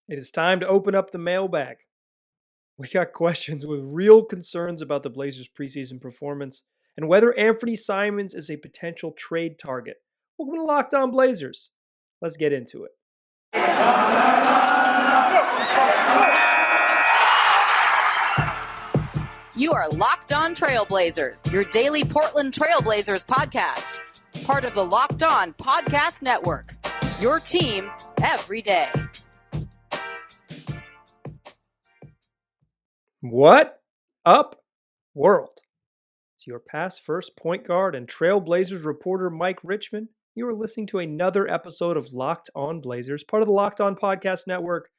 It is time to open up the mailbag. We got questions with real concerns about the Blazers' preseason performance and whether Anfernee Simons is a potential trade target. Welcome to Locked On Blazers. Let's get into it. You are Locked On Trail Blazers, your daily Portland Trail Blazers podcast. Part of the Locked On Podcast Network. Your team every day. What up, world? It's your past first point guard and Trail Blazers reporter Mike Richmond. You are listening to another episode of Locked On Blazers, part of the Locked On Podcast Network,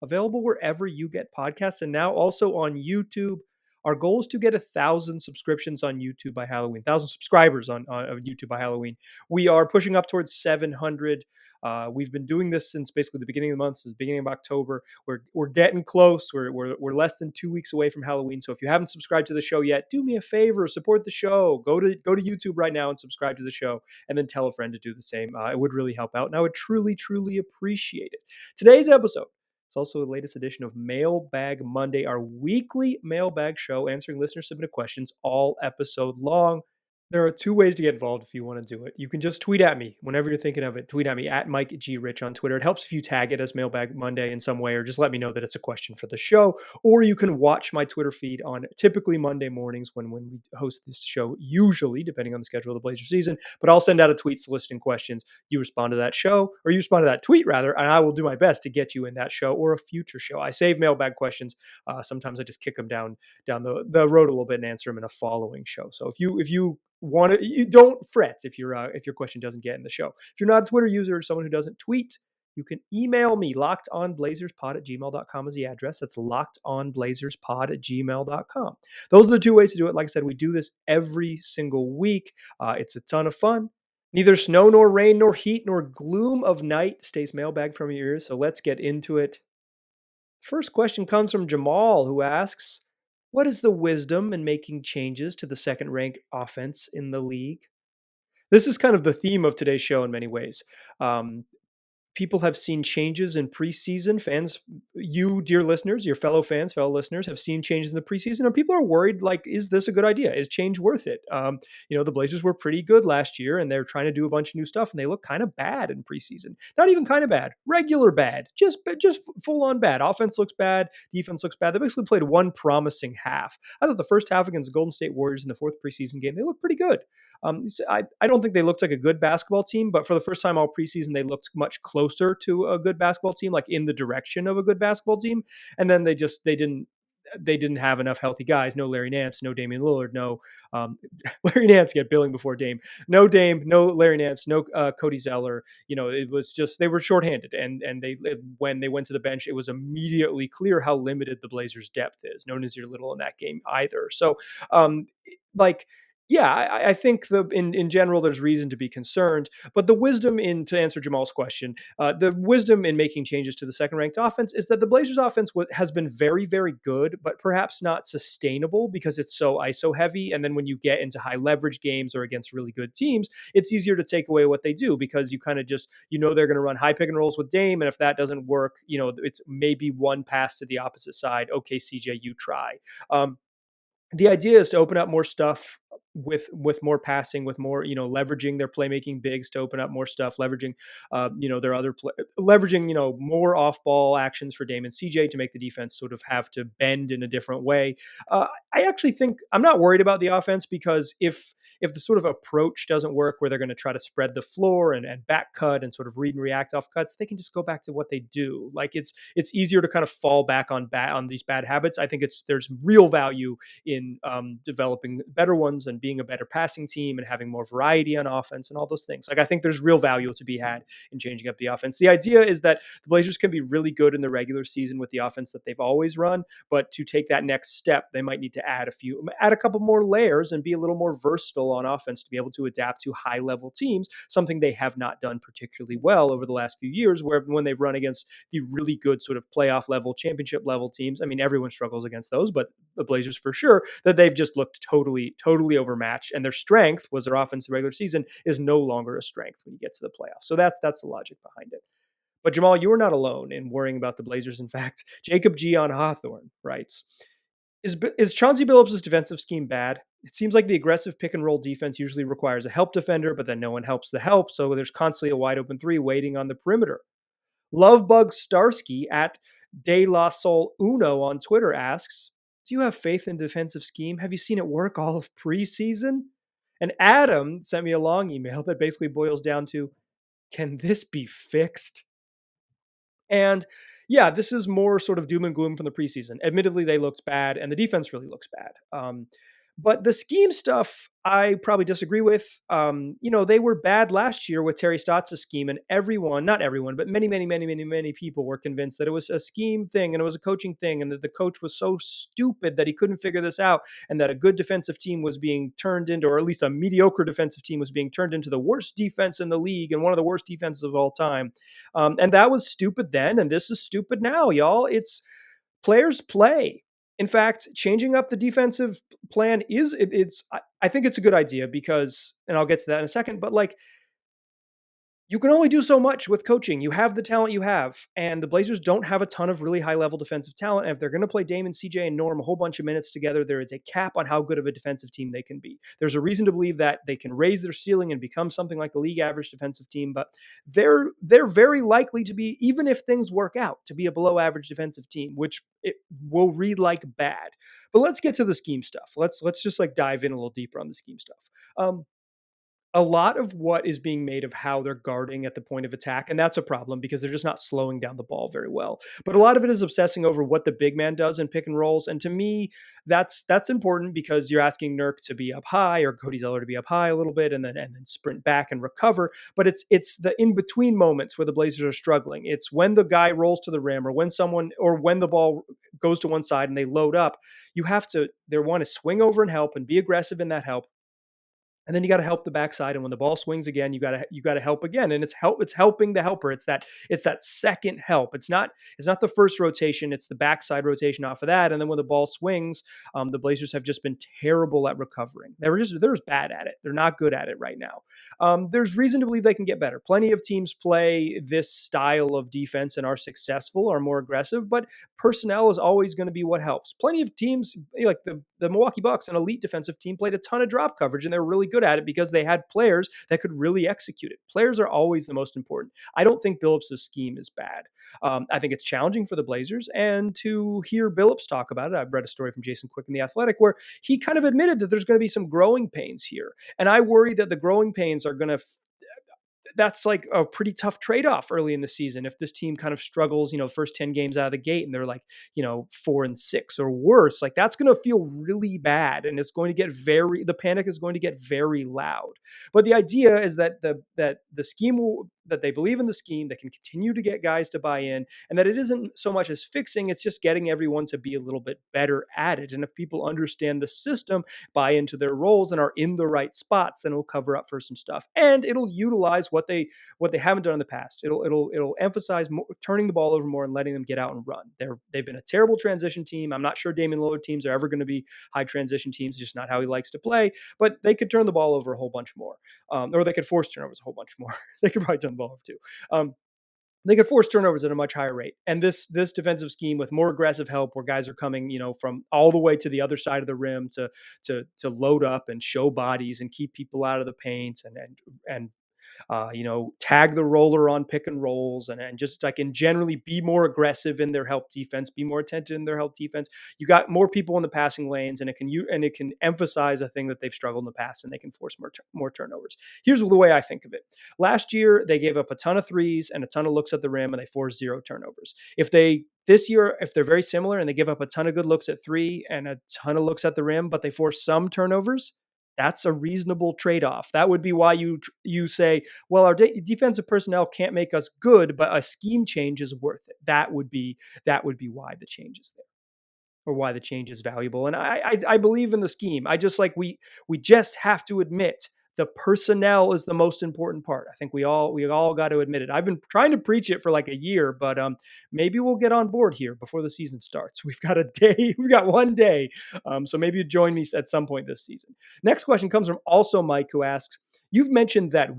available wherever you get podcasts and now also on YouTube. Our goal is to get 1,000 subscriptions on YouTube by Halloween, 1,000 subscribers on YouTube by Halloween. We are pushing up towards 700. We've been doing this since basically the beginning of the month, since the beginning of October. We're getting close. We're less than 2 weeks away from Halloween. So if you haven't subscribed to the show yet, do me a favor, support the show. Go to YouTube right now and subscribe to the show, and then tell a friend to do the same. It would really help out, and I would truly, truly appreciate it. Today's episode, it's also the latest edition of Mailbag Monday, our weekly mailbag show answering listener submitted questions all episode long. There are two ways to get involved if you want to do it. You can just tweet at me whenever you're thinking of it. Tweet at me at Mike G. Rich on Twitter. It helps if you tag it as Mailbag Monday in some way, or just let me know that it's a question for the show. Or you can watch my Twitter feed on typically Monday mornings when we host this show, usually, depending on the schedule of the Blazer season. But I'll send out a tweet soliciting questions. You respond to that show, or you respond to that tweet, rather, and I will do my best to get you in that show or a future show. I save mailbag questions. Sometimes I just kick them down the road a little bit and answer them in a following show. So if you want to, you don't fret if your question doesn't get in the show. If you're not a Twitter user or someone who doesn't tweet, you can email me. lockedonblazerspod@gmail.com is the address. That's lockedonblazerspod@gmail.com. Those are the two ways to do it. Like I said, we do this every single week. It's a ton of fun. Neither snow nor rain nor heat nor gloom of night stays mailbag from your ears. So let's get into it. First question comes from Jamal, who asks, what is the wisdom in making changes to the second-ranked offense in the league? This is kind of the theme of today's show in many ways. People have seen changes in preseason. Fans, you, dear listeners, your fellow listeners, have seen changes in the preseason, and people are worried, like, is this a good idea? Is change worth it? The Blazers were pretty good last year, and they're trying to do a bunch of new stuff, and they look kind of bad in preseason. Not even kind of bad, regular bad, just full-on bad. Offense looks bad, defense looks bad. They basically played one promising half. I thought the first half against the Golden State Warriors in the fourth preseason game, they looked pretty good. I don't think they looked like a good basketball team, but for the first time all preseason, they looked much closer to a good basketball team, like in the direction of a good basketball team. And then they didn't have enough healthy guys. No Larry Nance, no Damian Lillard, no Larry Nance get billing before Dame. No Dame, no Larry Nance, no Cody Zeller. It was just they were shorthanded, and when they went to the bench, it was immediately clear how limited the Blazers' depth is. No Nazir Little in that game either. So, I think in general there's reason to be concerned, but the wisdom to answer Jamal's question, the wisdom in making changes to the second-ranked offense is that the Blazers' offense has been very, very good, but perhaps not sustainable because it's so ISO heavy. And then when you get into high leverage games or against really good teams, it's easier to take away what they do because you kind of just they're going to run high pick and rolls with Dame, and if that doesn't work, it's maybe one pass to the opposite side. Okay, CJ, you try. The idea is to open up more stuff with more passing, with more, leveraging their playmaking bigs to open up more stuff, leveraging, their other leveraging, more off ball actions for Dame and CJ to make the defense sort of have to bend in a different way. I actually think I'm not worried about the offense because if the sort of approach doesn't work where they're going to try to spread the floor and back cut and sort of read and react off cuts, they can just go back to what they do. Like it's easier to kind of fall back on these bad habits. I think there's real value in developing better ones and being a better passing team and having more variety on offense and all those things. Like I think there's real value to be had in changing up the offense. The idea is that the Blazers can be really good in the regular season with the offense that they've always run, but to take that next step, they might need to add a couple more layers and be a little more versatile on offense to be able to adapt to high level teams, something they have not done particularly well over the last few years, where when they've run against the really good sort of playoff level, championship level teams, I mean, everyone struggles against those, but the Blazers for sure, that they've just looked totally overmatched, and their strength was their offense in the regular season is no longer a strength when you get to the playoffs. So that's the logic behind it. But Jamal, you are not alone in worrying about the Blazers. In fact, Jacob G on Hawthorne writes, is Chauncey Billups' defensive scheme bad? It seems like the aggressive pick and roll defense usually requires a help defender, but then no one helps the help, so there's constantly a wide open three waiting on the perimeter. Lovebug Starsky at De La Sol Uno on Twitter asks, do you have faith in defensive scheme? Have you seen it work all of preseason? And Adam sent me a long email that basically boils down to, can this be fixed? And yeah, this is more sort of doom and gloom from the preseason. Admittedly, they looked bad, and the defense really looks bad. But the scheme stuff, I probably disagree with. They were bad last year with Terry Stotts' scheme, and everyone, not everyone, but many people were convinced that it was a scheme thing and it was a coaching thing, and that the coach was so stupid that he couldn't figure this out, and that a good defensive team was being turned into, or at least a mediocre defensive team was being turned into the worst defense in the league and one of the worst defenses of all time. And that was stupid then, and this is stupid now, y'all. It's players play. In fact, changing up the defensive plan I think it's a good idea because, and I'll get to that in a second, but like, you can only do so much with coaching. You have the talent you have, and the Blazers don't have a ton of really high-level defensive talent. And if they're going to play Damon, CJ, and Norm a whole bunch of minutes together, there is a cap on how good of a defensive team they can be. There's a reason to believe that they can raise their ceiling and become something like a league average defensive team, but they're very likely to be, even if things work out, to be a below-average defensive team, which it will read like bad. But let's get to the scheme stuff. Let's just like dive in a little deeper on the scheme stuff. A lot of what is being made of how they're guarding at the point of attack, and that's a problem because they're just not slowing down the ball very well. But a lot of it is obsessing over what the big man does in pick and rolls, and to me, that's important because you're asking Nurk to be up high or Cody Zeller to be up high a little bit and then sprint back and recover. But it's the in between moments where the Blazers are struggling. It's when the guy rolls to the rim or when the ball goes to one side and they load up. You have to want to swing over and help and be aggressive in that help. And then you got to help the backside, and when the ball swings again, you got to help again, and it's helping the helper. It's that second help. It's not the first rotation. It's the backside rotation off of that, and then when the ball swings, the Blazers have just been terrible at recovering. They're bad at it. They're not good at it right now. There's reason to believe they can get better. Plenty of teams play this style of defense and are successful, are more aggressive, but personnel is always going to be what helps. Plenty of teams like the Milwaukee Bucks, an elite defensive team, played a ton of drop coverage, and they were really good at it because they had players that could really execute it. Players are always the most important. I don't think Billups' scheme is bad. I think it's challenging for the Blazers, and to hear Billups talk about it, I've read a story from Jason Quick in The Athletic where he kind of admitted that there's going to be some growing pains here. And I worry that the growing pains are going to that's like a pretty tough trade-off early in the season. If this team kind of struggles, first 10 games out of the gate and they're like, 4-6 or worse, like that's going to feel really bad. And it's going to get the panic is going to get very loud. But the idea is that the scheme that they believe in the scheme, that can continue to get guys to buy in, and that it isn't so much as fixing, it's just getting everyone to be a little bit better at it. And if people understand the system, buy into their roles, and are in the right spots, then it'll cover up for some stuff. And it'll utilize what they haven't done in the past. It'll emphasize turning the ball over more and letting them get out and run. They've been a terrible transition team. I'm not sure Damian Lillard teams are ever going to be high transition teams, just not how he likes to play, but they could turn the ball over a whole bunch more. Or they could force turnovers a whole bunch more. They could probably turn the ball over too. They could force turnovers at a much higher rate. And this defensive scheme with more aggressive help, where guys are coming, from all the way to the other side of the rim to load up and show bodies and keep people out of the paint and tag the roller on pick and rolls and just like and generally be more aggressive in their help defense, be more attentive in their help defense. You got more people in the passing lanes, and it can emphasize a thing that they've struggled in the past, and they can force more turnovers. Here's the way I think of it. Last year, they gave up a ton of threes and a ton of looks at the rim, and they forced 0 turnovers. This year, if they're very similar and they give up a ton of good looks at 3 and a ton of looks at the rim, but they force some turnovers, that's a reasonable trade-off. That would be why you say, well, our defensive personnel can't make us good, but a scheme change is worth it. That would be why the change is there, or why the change is valuable. And I believe in the scheme. I just we just have to admit the personnel is the most important part. I think we all got to admit it. I've been trying to preach it for like a year, but maybe we'll get on board here before the season starts. We've got one day. So maybe you join me at some point this season. Next question comes from also Mike, who asks, You've mentioned that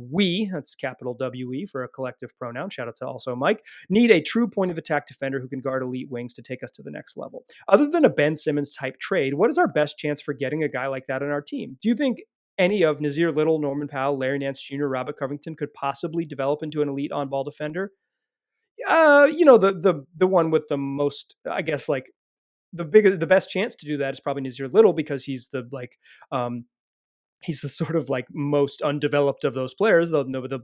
that's capital WE for a collective pronoun, shout out to also Mike, need a true point of attack defender who can guard elite wings to take us to the next level. Other than a Ben Simmons type trade, what is our best chance for getting a guy like that on our team? Do you think any of Nazir Little, Norman Powell, Larry Nance Jr., Robert Covington could possibly develop into an elite on-ball defender? The one with the most, I guess, like the best chance to do that is probably Nazir Little because he's the sort of like most undeveloped of those players, the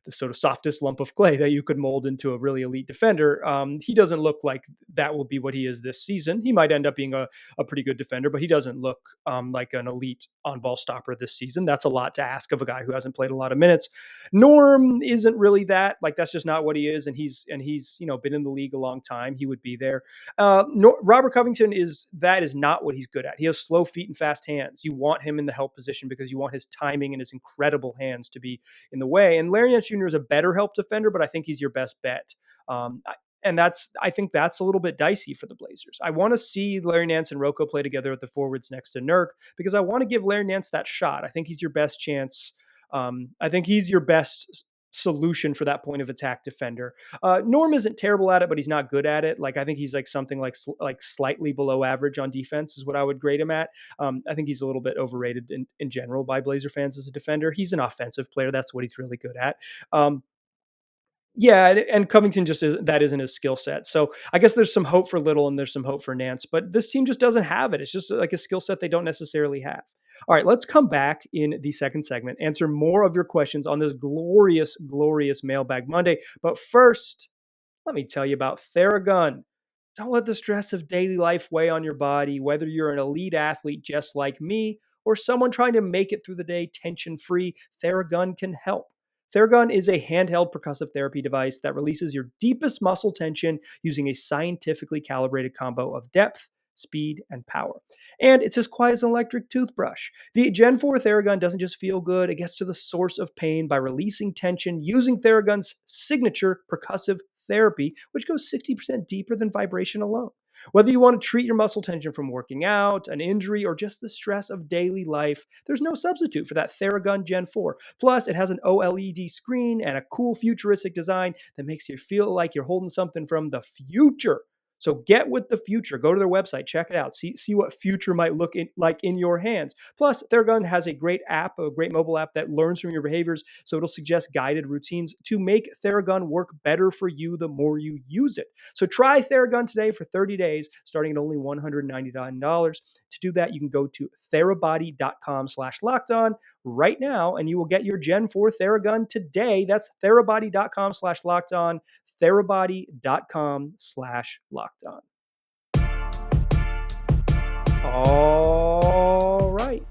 sort of softest lump of clay that you could mold into a really elite defender. He doesn't look like that will be what he is this season. He might end up being a pretty good defender, but he doesn't look like an elite on-ball stopper this season. That's a lot to ask of a guy who hasn't played a lot of minutes. Norm isn't really that. Like that's just not what he is, and he's been in the league a long time. He would be there. Robert Covington is not what he's good at. He has slow feet and fast hands. You want him in the help position because you want his timing and his incredible hands to be in the way. And Larry Nance Jr. is a better help defender, but I think he's your best bet. I think that's a little bit dicey for the Blazers. I want to see Larry Nance and Rocco play together at the forwards next to Nurk because I want to give Larry Nance that shot. I think he's your best chance. I think he's your best solution for that point of attack defender. Norm isn't terrible at it, but he's not good at it. Like I think he's like something like slightly below average on defense is what I would grade him at. I think he's a little bit overrated in general by Blazer fans as a defender. He's an offensive player. That's what he's really good at. And Covington isn't his skill set. So I guess there's some hope for Little and there's some hope for Nance, but this team just doesn't have it. It's just like a skill set they don't necessarily have. All right, let's come back in the second segment, answer more of your questions on this glorious, glorious Mailbag Monday. But first, let me tell you about Theragun. Don't let the stress of daily life weigh on your body, whether you're an elite athlete just like me or someone trying to make it through the day tension-free. Theragun can help. Theragun is a handheld percussive therapy device that releases your deepest muscle tension using a scientifically calibrated combo of depth, speed, and power. And it's as quiet as an electric toothbrush. The Gen 4 Theragun doesn't just feel good, it gets to the source of pain by releasing tension using Theragun's signature percussive therapy, which goes 60% deeper than vibration alone. Whether you want to treat your muscle tension from working out, an injury, or just the stress of daily life, there's no substitute for that Theragun Gen 4. Plus, it has an OLED screen and a cool futuristic design that makes you feel like you're holding something from the future. So get with the future. Go to their website, check it out, see what future might look like in your hands. Plus, Theragun has a great app, a great mobile app that learns from your behaviors, so it'll suggest guided routines to make Theragun work better for you the more you use it. So try Theragun today for 30 days, starting at only $199. To do that, you can go to therabody.com/lockedon right now, and you will get your Gen 4 Theragun today. That's therabody.com/lockedon. therabody.com/lockedon. All right.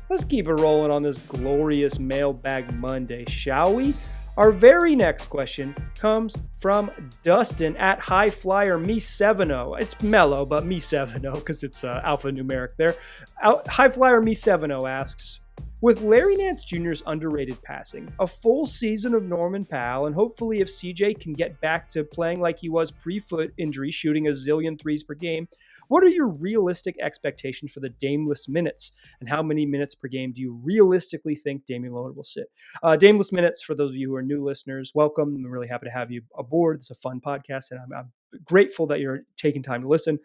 Let's keep it rolling on this glorious Mailbag Monday, shall we? Our very next question comes from Dustin at High Flyer Me 70. It's mellow, but Me 70 because it's alphanumeric there. High Flyer Me 70 asks, with Larry Nance Jr.'s underrated passing, a full season of Norman Powell, and hopefully if CJ can get back to playing like he was pre-foot injury, shooting a zillion threes per game, what are your realistic expectations for the Dameless minutes? And how many minutes per game do you realistically think Damian Lillard will sit? Dameless minutes, for those of you who are new listeners, welcome. I'm really happy to have you aboard. It's a fun podcast, and I'm grateful that you're taking time to listen.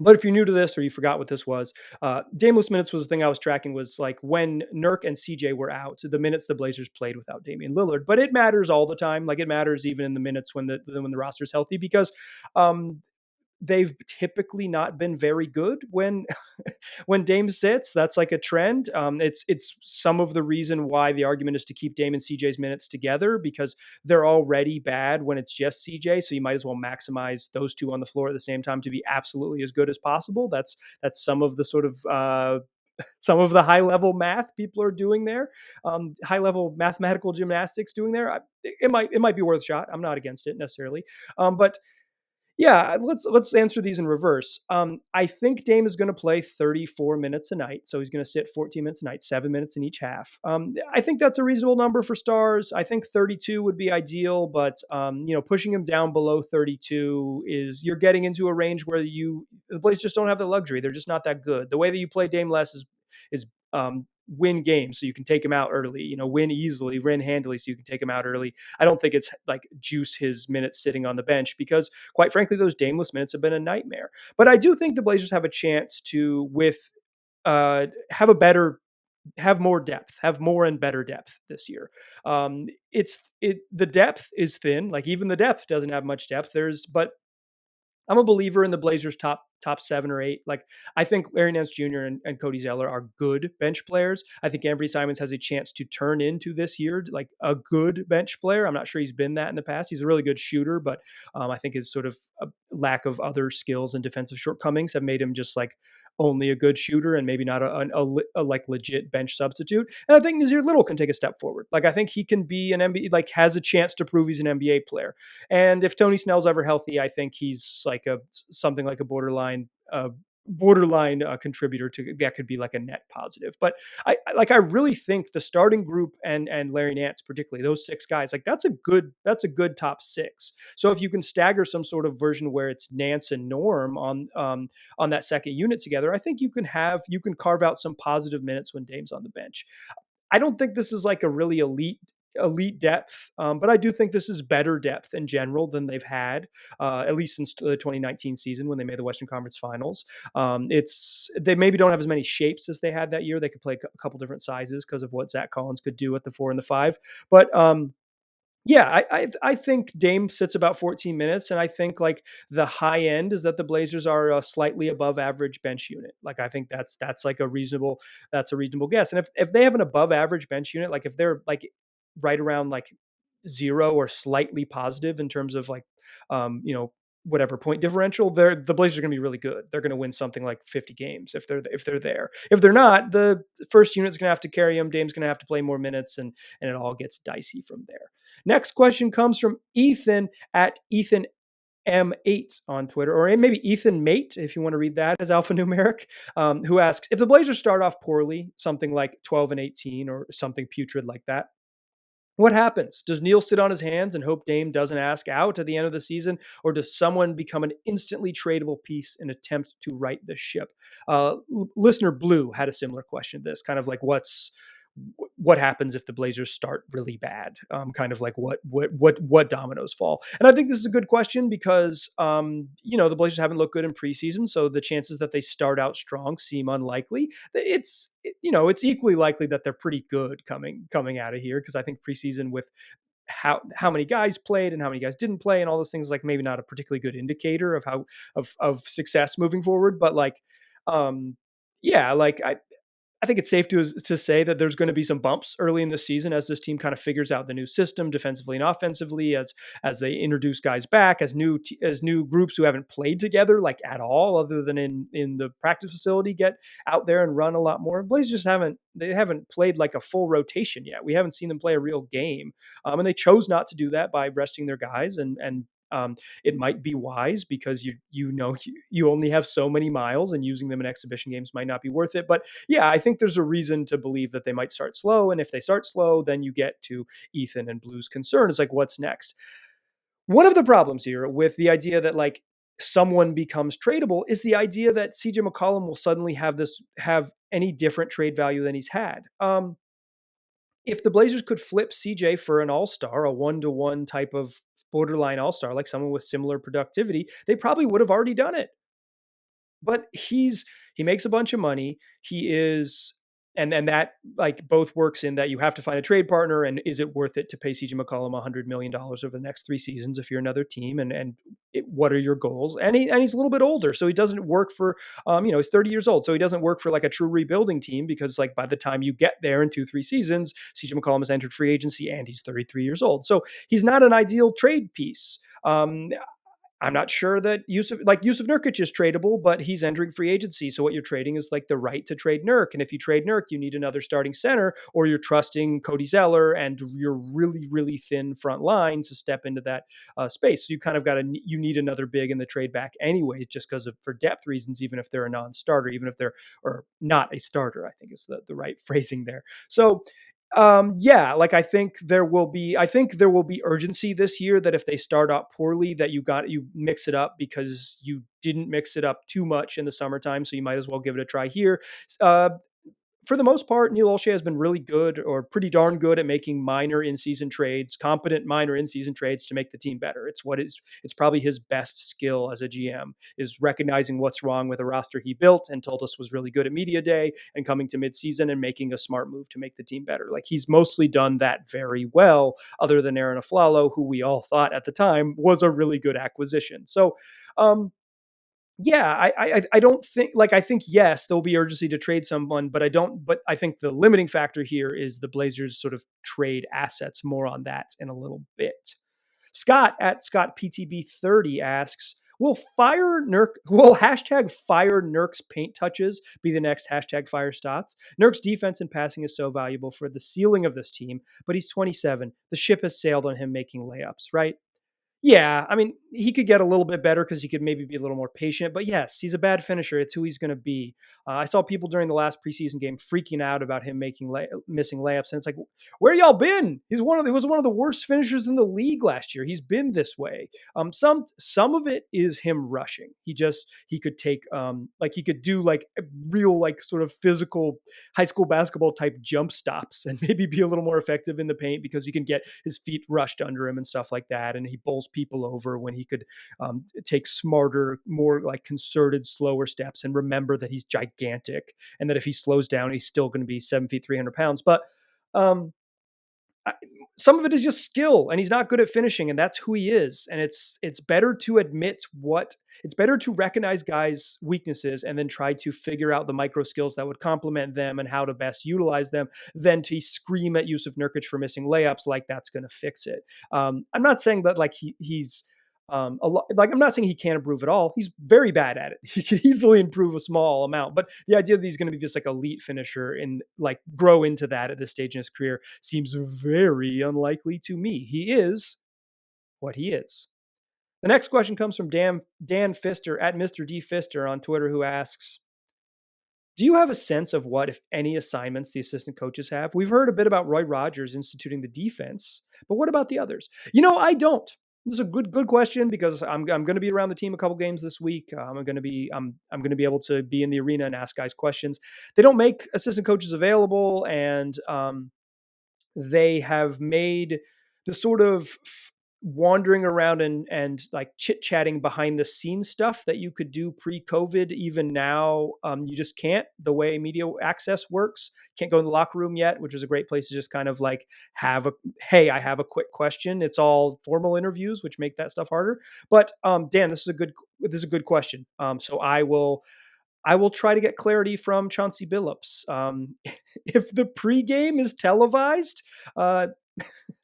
But if you're new to this or you forgot what this was, Dameless minutes was the thing I was tracking was like when Nurk and CJ were out, the minutes the Blazers played without Damian Lillard. But it matters all the time. Like it matters even in the minutes when the roster's healthy because they've typically not been very good when when Dame sits. That's like a trend. It's some of the reason why the argument is to keep Dame and CJ's minutes together because they're already bad when it's just CJ. So you might as well maximize those two on the floor at the same time to be absolutely as good as possible. That's some of the sort of some of the high level math people are doing there, high level mathematical gymnastics doing there. It might be worth a shot. I'm not against it necessarily, but. Yeah, let's answer these in reverse. I think Dame is going to play 34 minutes a night, so he's going to sit 14 minutes a night, 7 minutes in each half. I think that's a reasonable number for stars. I think 32 would be ideal, but pushing him down below 32 is you're getting into a range where the Blazers just don't have the luxury. They're just not that good. The way that you play Dame less is win games so you can take him out early, win easily, win handily so you can take him out early. I don't think it's like juice his minutes sitting on the bench because, quite frankly, those Dameless minutes have been a nightmare. But I do think the Blazers have a chance to, with have a better have more depth, have more and better depth this year. The depth is thin. Like even the depth doesn't have much depth. But I'm a believer in the Blazers top 7 or 8. Like I think Larry Nance Jr. and Cody Zeller are good bench players. I think Anfernee Simons has a chance to turn into this year like a good bench player. I'm not sure he's been that in the past. He's a really good shooter, but I think his sort of a lack of other skills and defensive shortcomings have made him just like only a good shooter and maybe not a like legit bench substitute. And I think Nazir Little can take a step forward. Like I think he can be an NBA, like has a chance to prove he's an NBA player. And if Tony Snell's ever healthy, I think he's like something like a borderline contributor to that could be like a net positive. But I really think the starting group and Larry Nance particularly, those 6 guys, like that's a good top 6. So if you can stagger some sort of version where it's Nance and Norm on that second unit together, I think you can carve out some positive minutes when Dame's on the bench. I don't think this is like a really elite depth, but I do think this is better depth in general than they've had, at least since the 2019 season when they made the Western Conference Finals. They maybe don't have as many shapes as they had that year. They could play a couple different sizes because of what Zach Collins could do at the 4 and the 5. But yeah, I think Dame sits about 14 minutes, and I think like the high end is that the Blazers are a slightly above average bench unit. Like I think that's like a reasonable guess. And if they have an above average bench unit, like if they're like right around like 0 or slightly positive in terms of like whatever point differential, the Blazers are going to be really good. They're going to win something like 50 games if they're there. If they're not, the first unit's going to have to carry them. Dame's going to have to play more minutes, and it all gets dicey from there. Next question comes from Ethan at Ethan M8 on Twitter, or maybe Ethan Mate, if you want to read that as alphanumeric, who asks, if the Blazers start off poorly, something like 12-18 or something putrid like that, what happens? Does Neil sit on his hands and hope Dame doesn't ask out at the end of the season, or does someone become an instantly tradable piece and attempt to right the ship? Listener Blue had a similar question to this, kind of like what happens if the Blazers start really bad? Kind of like what dominoes fall. And I think this is a good question because the Blazers haven't looked good in preseason, so the chances that they start out strong seem unlikely. It's equally likely that they're pretty good coming out of here, because I think preseason with how many guys played and how many guys didn't play and all those things, like maybe not a particularly good indicator of how of success moving forward. But like yeah, like I think it's safe to say that there's going to be some bumps early in the season as this team kind of figures out the new system defensively and offensively, as they introduce guys back, as new groups who haven't played together like at all, other than in the practice facility, get out there and run a lot more. Blazers haven't played like a full rotation yet. We haven't seen them play a real game, and they chose not to do that by resting their guys and it might be wise because you only have so many miles, and using them in exhibition games might not be worth it. But yeah, I think there's a reason to believe that they might start slow. And if they start slow, then you get to Ethan and Blue's concern is like, what's next? One of the problems here with the idea that like someone becomes tradable is the idea that CJ McCollum will suddenly have any different trade value than he's had. If the Blazers could flip CJ for an all-star, a 1-to-1 type of borderline all-star, like someone with similar productivity, they probably would have already done it. But he makes a bunch of money. He is, and that like both works in that you have to find a trade partner, and is it worth it to pay CJ McCollum $100 million over the next 3 seasons if you're another team? What are your goals? And he's a little bit older, so he doesn't work for, he's 30 years old, so he doesn't work for like a true rebuilding team, because like by the time you get there in 2-3 seasons, CJ McCollum has entered free agency and he's 33 years old, so he's not an ideal trade piece. I'm not sure that Yusuf Nurkic is tradable, but he's entering free agency. So what you're trading is like the right to trade Nurk. And if you trade Nurk, you need another starting center, or you're trusting Cody Zeller and your really, really thin front line to step into that space. So you kind of you need another big in the trade back anyways, just because for depth reasons, even if they're a non-starter, even if they're, or not a starter, I think is the right phrasing there. So like I think there will be urgency this year that if they start out poorly, that you mix it up, because you didn't mix it up too much in the summertime. So you might as well give it a try here. for the most part, Neil Olshey has been really good or pretty darn good at making minor in-season trades, competent minor in-season trades to make the team better. It's probably his best skill as a GM is recognizing what's wrong with a roster he built and told us was really good at media day and coming to midseason and making a smart move to make the team better. Like he's mostly done that very well, other than Aaron Aflalo, who we all thought at the time was a really good acquisition. So, yeah, I don't think I think yes, there'll be urgency to trade someone, but I think the limiting factor here is the Blazers sort of trade assets. More on that in a little bit. Scott at Scott PTB 30 asks, will hashtag fire Nurk's paint touches be the next hashtag fire Stotts? Nurk's defense and passing is so valuable for the ceiling of this team, but he's 27. The ship has sailed on him making layups, right? Yeah, I mean, he could get a little bit better because he could maybe be a little more patient. But yes, he's a bad finisher. It's who he's going to be. I saw people during the last preseason game freaking out about him missing layups, and it's like, where y'all been? He was one of the worst finishers in the league last year. He's been this way. Some of it is him rushing. He could take he could do like real sort of physical high school basketball type jump stops and maybe be a little more effective in the paint because he can get his feet rushed under him and stuff like that, and he bowls people over when he could take smarter, more concerted, slower steps and remember that he's gigantic and that if he slows down, he's still going to be 7 feet, 300 pounds. But some of it is just skill, and he's not good at finishing, and that's who he is. And it's better to it's better to recognize guys' weaknesses and then try to figure out the micro skills that would complement them and how to best utilize them than to scream at Yusuf Nurkic for missing layups like that's going to fix it. I'm not saying that he's I'm not saying he can't improve at all. He's very bad at it. He can easily improve a small amount, but the idea that he's going to be this elite finisher and grow into that at this stage in his career seems very unlikely to me. He is what he is. The next question comes from Dan Fister at Mr. D Fister on Twitter, who asks, do you have a sense of what, if any, assignments the assistant coaches have? We've heard a bit about Roy Rogers instituting the defense, but what about the others? I don't. This is a good question because I'm going to be around the team a couple games this week. I'm going to be able to be in the arena and ask guys questions. They don't make assistant coaches available, and they have made the sort of wandering around and chit-chatting behind the scenes stuff that you could do pre-COVID. Even now, you just can't, the way media access works. Can't go in the locker room yet, which is a great place to just kind of I have a quick question. It's all formal interviews, which make that stuff harder. But Dan, this is a good question. So I will try to get clarity from Chauncey Billups. If the pregame is televised,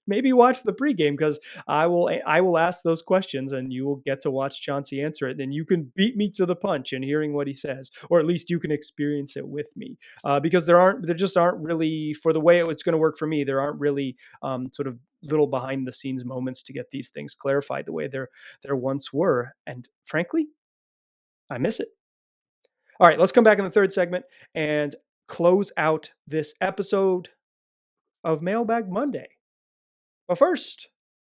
maybe watch the pregame because I will ask those questions and you will get to watch Chauncey answer it. And you can beat me to the punch in hearing what he says, or at least you can experience it with me. Because there just aren't really, for the way it's going to work for me, there aren't really sort of little behind the scenes moments to get these things clarified the way there once were. And frankly, I miss it. All right, let's come back in the third segment and close out this episode of Mailbag Monday. But first,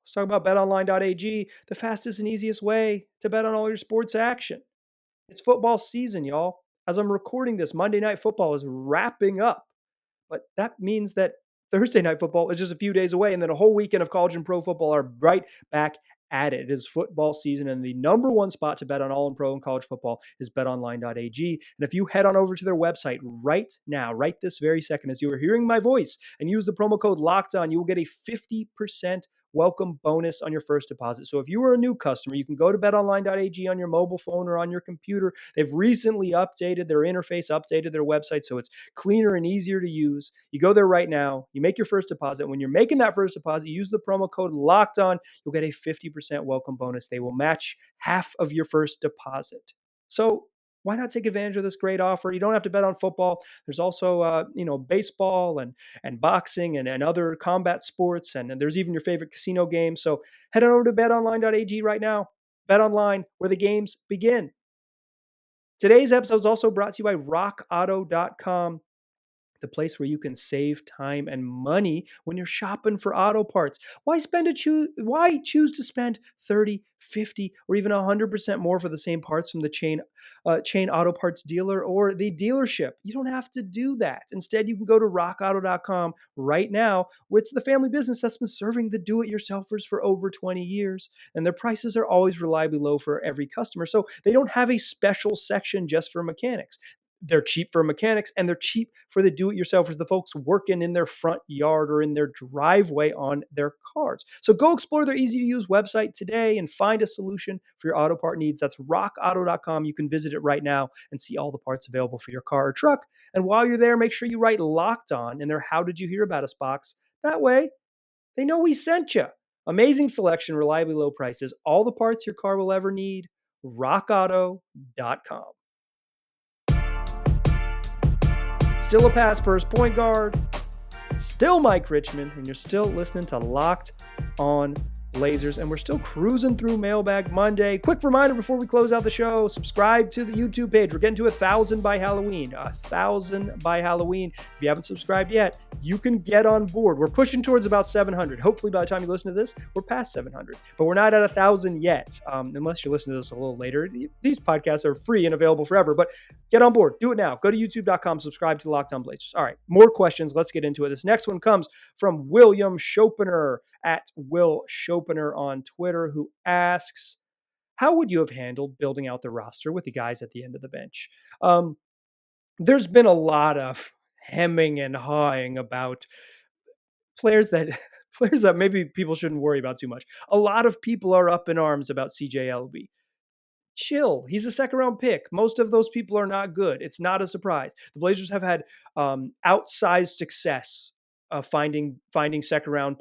let's talk about betonline.ag, the fastest and easiest way to bet on all your sports action. It's football season, y'all. As I'm recording this, Monday Night Football is wrapping up. But that means that Thursday Night Football is just a few days away, and then a whole weekend of college and pro football are right back at it. It is football season, and the number one spot to bet on all in pro and college football is betonline.ag. And if you head on over to their website right now, right this very second, as you are hearing my voice, and use the promo code LOCKEDON, you will get a 50% welcome bonus on your first deposit. So if you are a new customer, you can go to betonline.ag on your mobile phone or on your computer. They've recently updated their interface, updated their website, so it's cleaner and easier to use. You go there right now, you make your first deposit. When you're making that first deposit, use the promo code LOCKEDON. You'll get a 50% welcome bonus. They will match half of your first deposit. So why not take advantage of this great offer? You don't have to bet on football. There's also, baseball and boxing and other combat sports. And there's even your favorite casino games. So head on over to betonline.ag right now. BetOnline, where the games begin. Today's episode is also brought to you by rockauto.com. the place where you can save time and money when you're shopping for auto parts. Why choose to spend 30, 50, or even 100% more for the same parts from the chain auto parts dealer or the dealership? You don't have to do that. Instead, you can go to rockauto.com right now. It's the family business that's been serving the do-it-yourselfers for over 20 years, and their prices are always reliably low for every customer. So they don't have a special section just for mechanics. They're cheap for mechanics, and they're cheap for the do-it-yourselfers, the folks working in their front yard or in their driveway on their cars. So go explore their easy-to-use website today and find a solution for your auto part needs. That's rockauto.com. You can visit it right now and see all the parts available for your car or truck. And while you're there, make sure you write Locked On in their How Did You Hear About Us box. That way, they know we sent you. Amazing selection, reliably low prices, all the parts your car will ever need. rockauto.com. Still a pass first point guard, still Mike Richmond, and you're still listening to Locked On Blazers, and we're still cruising through Mailbag Monday. Quick reminder before we close out the show, subscribe to the YouTube page. We're getting to 1,000 by Halloween. 1,000 by Halloween. If you haven't subscribed yet, you can get on board. We're pushing towards about 700. Hopefully by the time you listen to this, we're past 700. But we're not at 1,000 yet, unless you listen to this a little later. These podcasts are free and available forever, but get on board. Do it now. Go to youtube.com, subscribe to the Locked On Blazers. All right, more questions. Let's get into it. This next one comes from William Schopener at Will Schopener on Twitter, who asks, how would you have handled building out the roster with the guys at the end of the bench? There's been a lot of hemming and hawing about players that maybe people shouldn't worry about too much. A lot of people are up in arms about CJLB. Chill. He's a second round pick. Most of those people are not good. It's not a surprise. The Blazers have had outsized success finding second round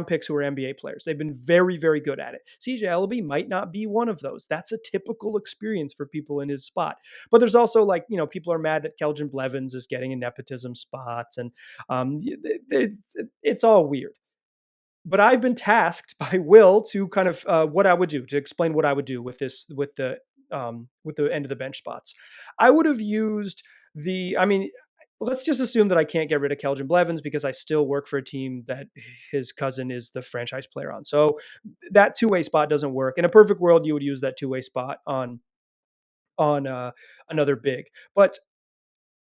picks who are NBA players. They've been very, very good at it. CJ Ellaby might not be one of those. That's a typical experience for people in his spot. But there's also people are mad that Keljin Blevins is getting a nepotism spot, and it's all weird. But I've been tasked by Will to kind of to explain what I would do with the end of the bench spots. I would have used let's just assume that I can't get rid of Keljin Blevins because I still work for a team that his cousin is the franchise player on. So that two-way spot doesn't work. In a perfect world, you would use that two-way spot on another big. But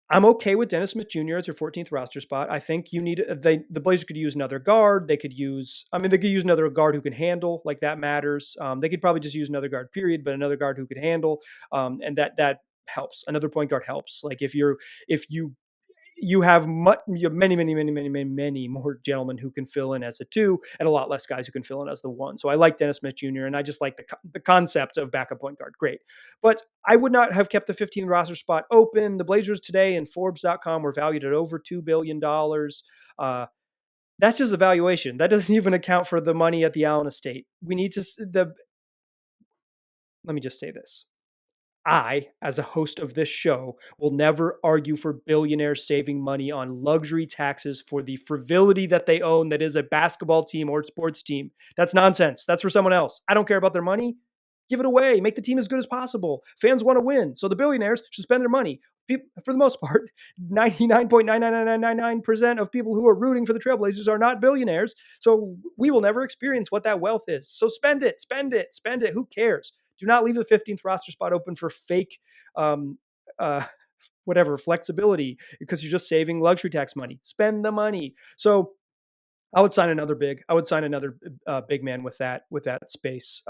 I'm okay with Dennis Smith Jr. as your 14th roster spot. I think the Blazers could use another guard. They could use another guard who can handle, like that matters. They could probably just use another guard period, but another guard who could handle. And that helps. Another point guard helps. Like if you have many more gentlemen who can fill in as a 2 and a lot less guys who can fill in as the 1. So I like Dennis Smith Jr. and I just like the concept of backup point guard. Great. But I would not have kept the 15 roster spot open. The Blazers today in Forbes.com were valued at over $2 billion. That's just a valuation. That doesn't even account for the money at the Allen estate. Let me just say this. I, as a host of this show, will never argue for billionaires saving money on luxury taxes for the frivolity that they own that is a basketball team or sports team. That's nonsense. That's for someone else. I don't care about their money. Give it away. Make the team as good as possible. Fans want to win. So the billionaires should spend their money. For the most part, 99.99999% of people who are rooting for the Trailblazers are not billionaires. So we will never experience what that wealth is. So spend it. Who cares? Do not leave the 15th roster spot open for fake flexibility because you're just saving luxury tax money. Spend the money. So I would sign another big. I would sign another big man with that space.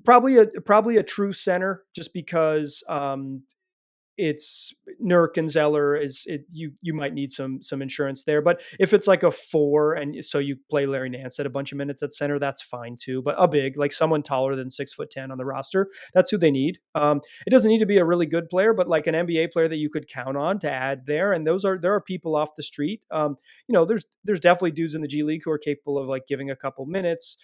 Probably a true center, just because it's Nurk and Zeller you might need some insurance there. But if it's like a 4 and so you play Larry Nance at a bunch of minutes at center, that's fine too. But a big, like someone taller than 6'10" on the roster, that's who they need. It doesn't need to be a really good player, but like an NBA player that you could count on to add there. And there are people off the street. There's definitely dudes in the G League who are capable of like giving a couple minutes.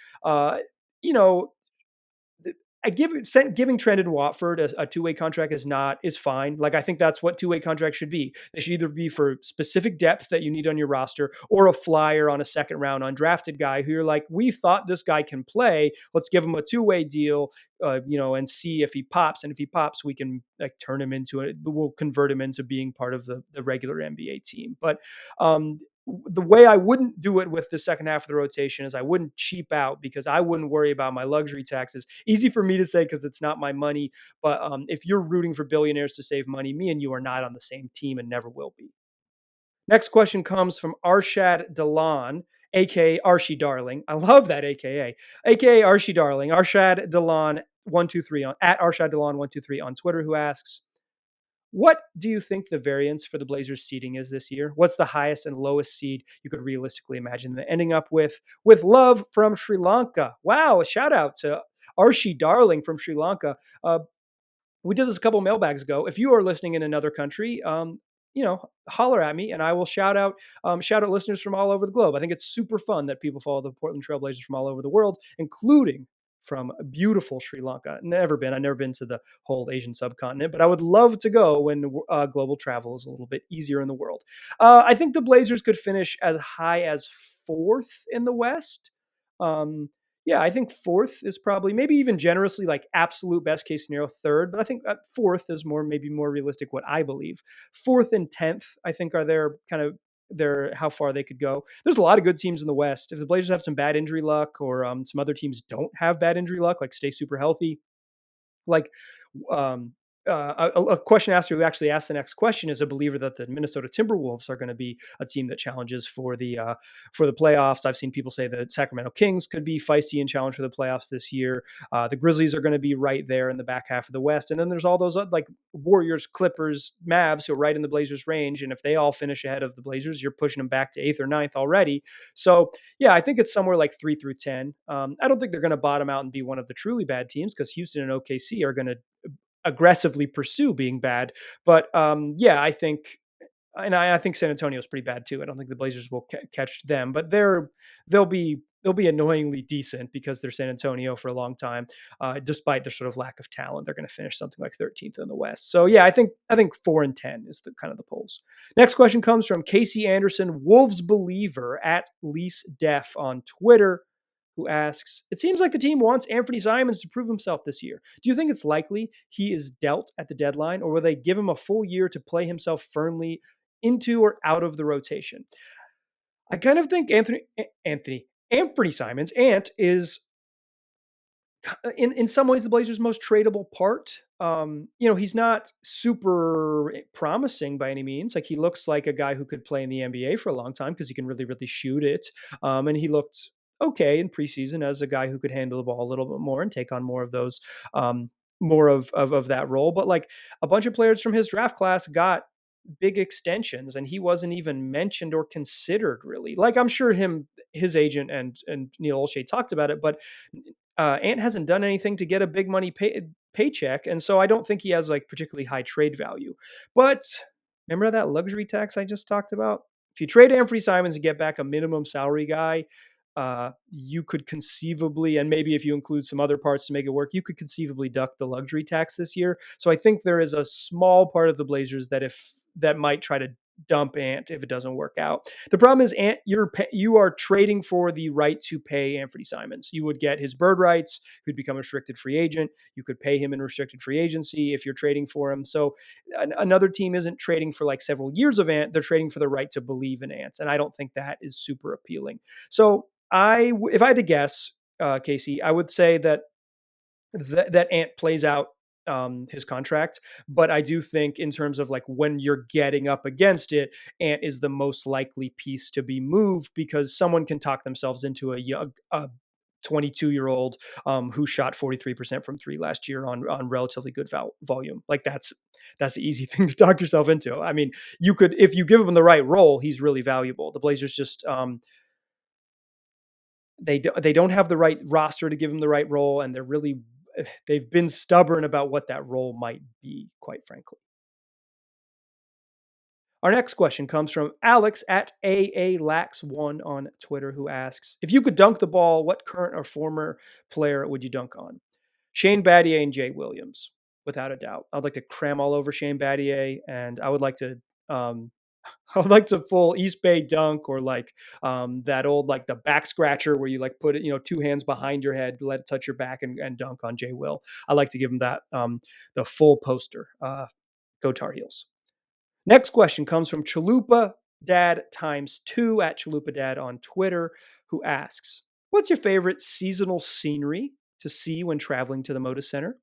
giving Trendon Watford a two-way contract is fine. Like I think that's what two-way contracts should be. They should either be for specific depth that you need on your roster, or a flyer on a second round undrafted guy who you're like, we thought this guy can play. Let's give him a two-way deal, and see if he pops. And if he pops, we can like turn him into it. We'll convert him into being part of the regular NBA team. But the way I wouldn't do it with the second half of the rotation is I wouldn't cheap out, because I wouldn't worry about my luxury taxes. Easy for me to say because it's not my money. But if you're rooting for billionaires to save money, me and you are not on the same team and never will be. Next question comes from Arshad Dalan, aka Archie Darling. I love that aka Archie Darling. Arshad Dalan 123 on at Arshad Dalan 123 on Twitter, who asks, what do you think the variance for the Blazers seeding is this year? What's the highest and lowest seed you could realistically imagine them ending up with? With love from Sri Lanka. Wow, a shout out to Archie Darling from Sri Lanka. We did this a couple mailbags ago. If you are listening in another country, holler at me and I will shout out listeners from all over the globe. I think it's super fun that people follow the Portland Trail Blazers from all over the world, including from beautiful Sri Lanka. I've never been to the whole Asian subcontinent, but I would love to go when global travel is a little bit easier in the world. I think the Blazers could finish as high as fourth in the West. Yeah, I think fourth is probably, maybe even generously, like absolute best case scenario, third. But I think fourth is maybe more realistic, what I believe. Fourth and 10th, I think, are how far they could go. There's a lot of good teams in the West. If the Blazers have some bad injury luck, or some other teams don't have bad injury luck, like stay super healthy, like a question asker who actually asked the next question is a believer that the Minnesota Timberwolves are going to be a team that challenges for the playoffs. I've seen people say that Sacramento Kings could be feisty and challenge for the playoffs this year. The Grizzlies are going to be right there in the back half of the West. And then there's all those like Warriors, Clippers, Mavs who are right in the Blazers range. And if they all finish ahead of the Blazers, you're pushing them back to 8th or 9th already. So yeah, I think it's somewhere like 3 through 10. I don't think they're going to bottom out and be one of the truly bad teams, because Houston and OKC are going to aggressively pursue being bad. But yeah, I think San Antonio is pretty bad too. I don't think the Blazers will catch them, but they'll be annoyingly decent because they're San Antonio for a long time, despite their sort of lack of talent. They're going to finish something like 13th in the West. So yeah, I think 4 and 10 is the kind of the polls. Next question comes from Casey Anderson, Wolves believer at Lease Def on Twitter, who asks, it seems like the team wants Anfernee Simons to prove himself this year. Do you think it's likely he is dealt at the deadline, or will they give him a full year to play himself firmly into or out of the rotation? I kind of think Anfernee Simons, Ant, is in some ways the Blazers' most tradable part. He's not super promising by any means. Like, he looks like a guy who could play in the NBA for a long time because he can really, really shoot it. And he looked okay in preseason as a guy who could handle the ball a little bit more and take on more of those, more of that role. But like a bunch of players from his draft class got big extensions, and he wasn't even mentioned or considered really. Like, I'm sure his agent and Neil Olshey talked about it, but Ant hasn't done anything to get a big money paycheck, and so I don't think he has like particularly high trade value. But remember that luxury tax I just talked about? If you trade Anfernee Simons and get back a minimum salary guy, you could conceivably, and maybe if you include some other parts to make it work, you could conceivably duck the luxury tax this year. So I think there is a small part of the Blazers that might try to dump Ant if it doesn't work out. The problem is, Ant, you are trading for the right to pay Anfernee Simons. You would get his bird rights, who'd become a restricted free agent. You could pay him in restricted free agency if you're trading for him. So another team isn't trading for like several years of Ant. They're trading for the right to believe in Ant. And I don't think that is super appealing. So if I had to guess, Casey, I would say that Ant plays out his contract, but I do think in terms of like when you're getting up against it, Ant is the most likely piece to be moved, because someone can talk themselves into a 22-year-old who shot 43% from three last year on relatively good volume. Like that's the easy thing to talk yourself into. I mean, you could, if you give him the right role, he's really valuable. The Blazers just they don't have the right roster to give him the right role, and they've been stubborn about what that role might be, quite frankly. Our next question comes from Alex at AALax1 on Twitter, who asks, if you could dunk the ball, what current or former player would you dunk on? Shane Battier and Jay Williams, without a doubt. I'd like to cram all over Shane Battier, and I would like to full East Bay dunk, or like that old, like the back scratcher where you like put it, 2 hands behind your head, let it touch your back, and dunk on Jay Will. I like to give him that, the full poster. Go Tar Heels. Next question comes from Chalupa Dad ×2 at Chalupa Dad on Twitter, who asks, "What's your favorite seasonal scenery to see when traveling to the Moda Center?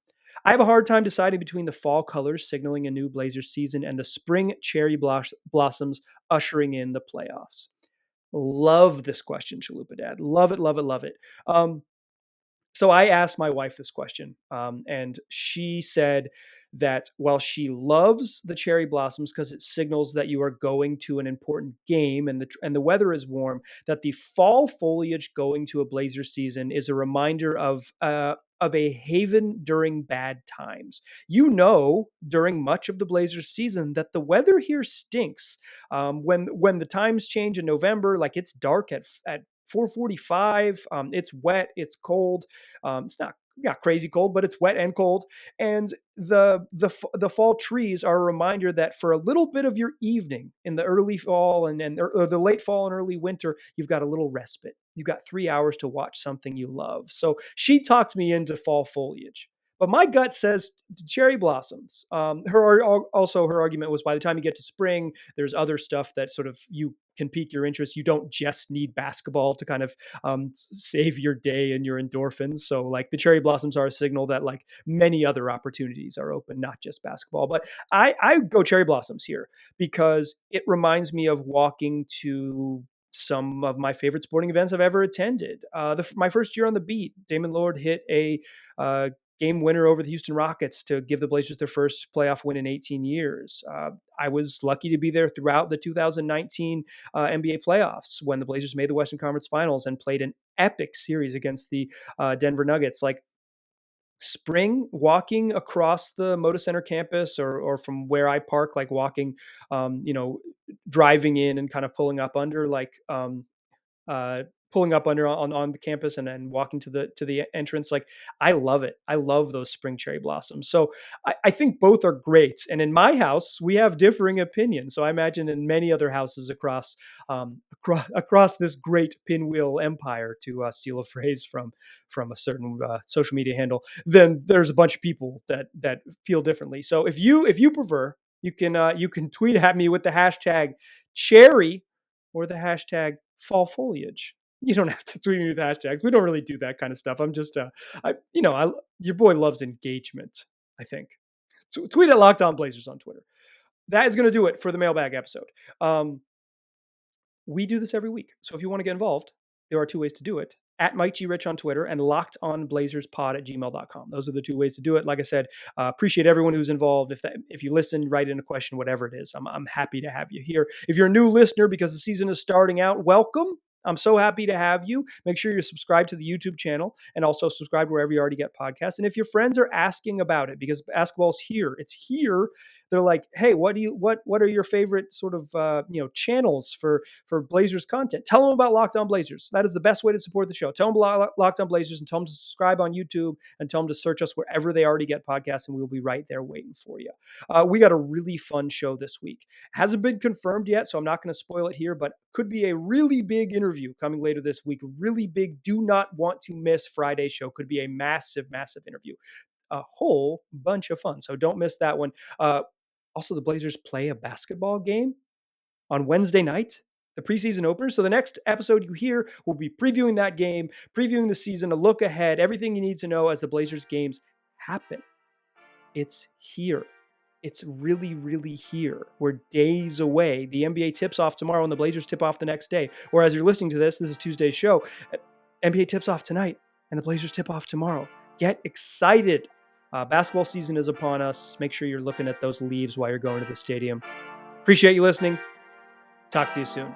I have a hard time deciding between the fall colors signaling a new Blazers season and the spring cherry blossoms ushering in the playoffs." Love this question, Chalupa Dad. Love it, love it, love it. So I asked my wife this question, and she said that while she loves the cherry blossoms because it signals that you are going to an important game and the weather is warm, that the fall foliage going to a Blazer season is a reminder of a haven during bad times. During much of the Blazers season that the weather here stinks. When the times change in November, like it's dark at 4:45. It's wet. It's cold. It's not crazy cold, but it's wet and cold. And the fall trees are a reminder that for a little bit of your evening in the early fall or the late fall and early winter, you've got a little respite. You've got 3 hours to watch something you love. So she talked me into fall foliage. But my gut says cherry blossoms. Her argument was by the time you get to spring, there's other stuff that sort of you can pique your interest. You don't just need basketball to kind of save your day and your endorphins. So like the cherry blossoms are a signal that like many other opportunities are open, not just basketball. But I go cherry blossoms here because it reminds me of walking to some of my favorite sporting events I've ever attended. My first year on the beat, Damon Lillard hit a game winner over the Houston Rockets to give the Blazers their first playoff win in 18 years. I was lucky to be there throughout the 2019 NBA playoffs when the Blazers made the Western Conference Finals and played an epic series against the Denver Nuggets. Like spring, walking across the Moda Center campus or from where I park, like walking, driving in and kind of pulling up under on the campus and then walking to the entrance. Like I love it. I love those spring cherry blossoms. So I think both are great. And in my house, we have differing opinions. So I imagine in many other houses across this great pinwheel empire, to steal a phrase from a certain social media handle, then there's a bunch of people that feel differently. So if you prefer, you can tweet at me with the hashtag cherry or the hashtag fall foliage. You don't have to tweet me with hashtags. We don't really do that kind of stuff. I'm just, your boy loves engagement, I think. So tweet at Locked On Blazers on Twitter. That is going to do it for the mailbag episode. We do this every week. So if you want to get involved, there are 2 ways to do it. At Mike G. Rich on Twitter and lockedonblazerspod@gmail.com. Those are the 2 ways to do it. Like I said, appreciate everyone who's involved. If you listen, write in a question, whatever it is, I'm happy to have you here. If you're a new listener because the season is starting out, welcome. I'm so happy to have you. Make sure you're subscribed to the YouTube channel and also subscribe wherever you already get podcasts. And if your friends are asking about it, because basketball's here, it's here. They're like, hey, what are your favorite sort of channels for Blazers content? Tell them about Locked On Blazers. That is the best way to support the show. Tell them about Locked On Blazers and tell them to subscribe on YouTube and tell them to search us wherever they already get podcasts, and we'll be right there waiting for you. We got a really fun show this week. Hasn't been confirmed yet, so I'm not going to spoil it here, but could be a really big interview coming later this week. Really big. Do not want to miss Friday's show. Could be a massive, massive interview. A whole bunch of fun. So don't miss that one. Also, the Blazers play a basketball game on Wednesday night, the preseason opener. So the next episode you hear will be previewing that game, previewing the season, a look ahead, everything you need to know as the Blazers games happen. It's here. It's really, really here. We're days away. The NBA tips off tomorrow and the Blazers tip off the next day. Or as you're listening to this is Tuesday's show. NBA tips off tonight and the Blazers tip off tomorrow. Get excited. Basketball season is upon us. Make sure you're looking at those leaves while you're going to the stadium. Appreciate you listening. Talk to you soon.